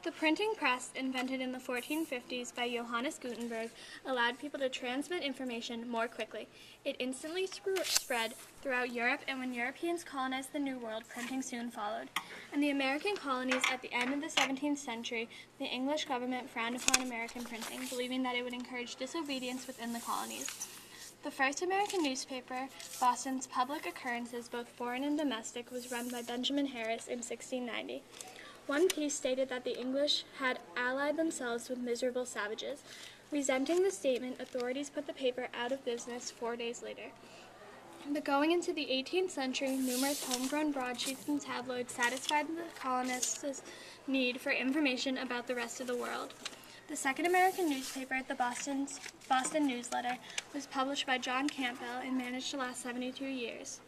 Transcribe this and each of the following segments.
The printing press, invented in the 1450s by Johannes Gutenberg, allowed people to transmit information more quickly. It instantly spread throughout Europe, and when Europeans colonized the New World, printing soon followed. In the American colonies at the end of the 17th century, the English government frowned upon American printing, believing that it would encourage disobedience within the colonies. The first American newspaper, Boston's Public Occurrences, both foreign and domestic, was run by Benjamin Harris in 1690. One piece stated that the English had allied themselves with miserable savages. Resenting the statement, authorities put the paper out of business 4 days later. But going into the 18th century, numerous homegrown broadsheets and tabloids satisfied the colonists' need for information about the rest of the world. The second American newspaper, the Boston Newsletter, was published by John Campbell and managed to last 72 years.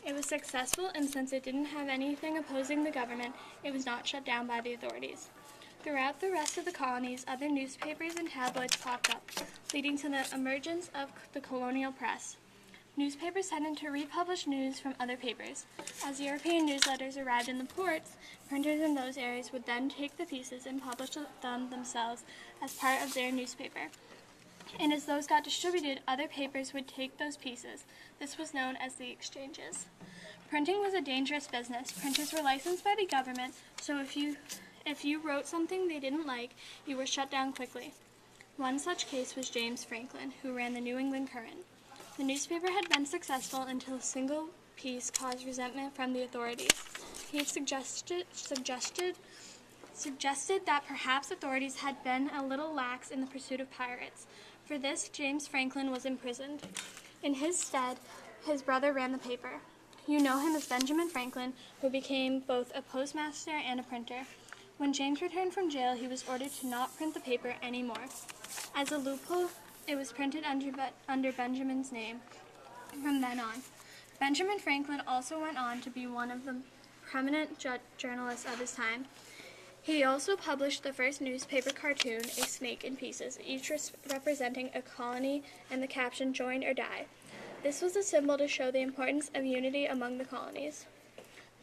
It was successful, and since it didn't have anything opposing the government, it was not shut down by the authorities. Throughout the rest of the colonies, other newspapers and tabloids popped up, leading to the emergence of the colonial press. Newspapers tended to republish news from other papers. As European newsletters arrived in the ports, printers in those areas would then take the pieces and publish them themselves as part of their newspaper. And as those got distributed, other papers would take those pieces. This was known as the exchanges. Printing was a dangerous business. Printers were licensed by the government, so if you wrote something they didn't like, you were shut down quickly. One such case was James Franklin, who ran the New England Courant. The newspaper had been successful until a single piece caused resentment from the authorities. He had suggested that perhaps authorities had been a little lax in the pursuit of pirates. For this, James Franklin was imprisoned. In his stead, his brother ran the paper. You know him as Benjamin Franklin, who became both a postmaster and a printer. When James returned from jail, he was ordered to not print the paper anymore. As a loophole, it was printed under Benjamin's name from then on. Benjamin Franklin also went on to be one of the prominent journalists of his time. He also published the first newspaper cartoon, A Snake in Pieces, each representing a colony and the caption, "Join or Die." This was a symbol to show the importance of unity among the colonies.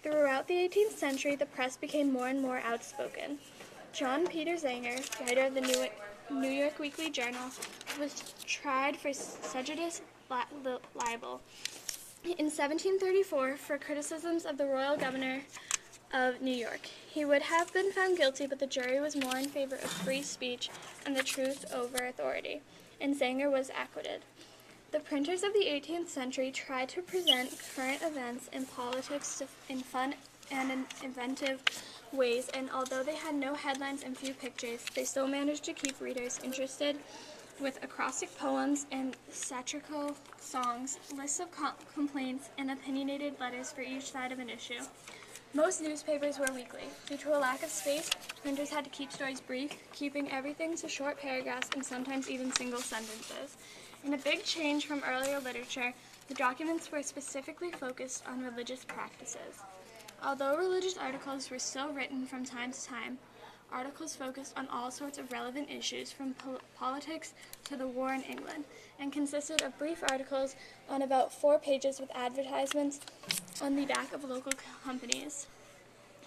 Throughout the 18th century, the press became more and more outspoken. John Peter Zenger, writer of the New York Weekly Journal, was tried for seditious libel. In 1734, for criticisms of the royal governor of New York. He would have been found guilty, but the jury was more in favor of free speech and the truth over authority, and Zenger was acquitted. The printers of the 18th century tried to present current events and politics in fun and in inventive ways, and although they had no headlines and few pictures, they still managed to keep readers interested with acrostic poems and satirical songs, lists of complaints, and opinionated letters for each side of an issue. Most newspapers were weekly. Due to a lack of space, printers had to keep stories brief, keeping everything to short paragraphs and sometimes even single sentences. In a big change from earlier literature, the documents were specifically focused on religious practices. Although religious articles were still written from time to time, articles focused on all sorts of relevant issues from politics to the war in England, and consisted of brief articles on about 4 pages with advertisements on the back of local companies.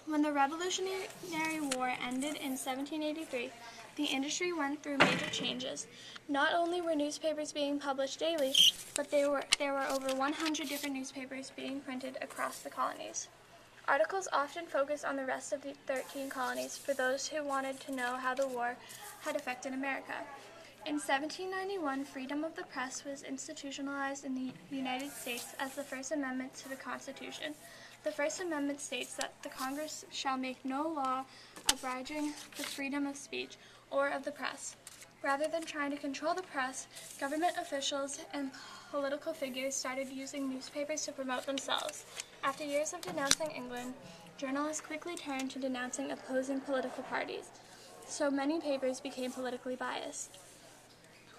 When the Revolutionary War ended in 1783, the industry went through major changes. Not only were newspapers being published daily, but there were over 100 different newspapers being printed across the colonies. Articles often focused on the rest of the 13 colonies for those who wanted to know how the war had affected America. In 1791, freedom of the press was institutionalized in the United States as the First Amendment to the Constitution. The First Amendment states that the Congress shall make no law abridging the freedom of speech or of the press. Rather than trying to control the press, government officials and political figures started using newspapers to promote themselves. After years of denouncing England, journalists quickly turned to denouncing opposing political parties. So many papers became politically biased.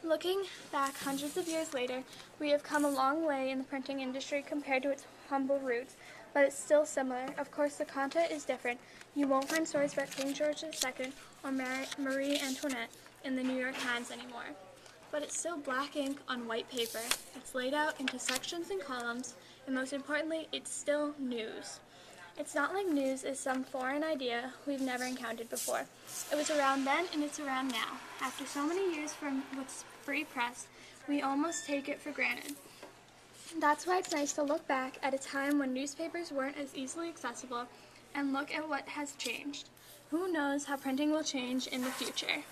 Looking back hundreds of years later, we have come a long way in the printing industry compared to its humble roots, but it's still similar. Of course, the content is different. You won't find stories about King George II or Marie Antoinette in the New York Times anymore. But it's still black ink on white paper. It's laid out into sections and columns, and most importantly, it's still news. It's not like news is some foreign idea we've never encountered before. It was around then and it's around now. After so many years with free press, we almost take it for granted. That's why it's nice to look back at a time when newspapers weren't as easily accessible and look at what has changed. Who knows how printing will change in the future?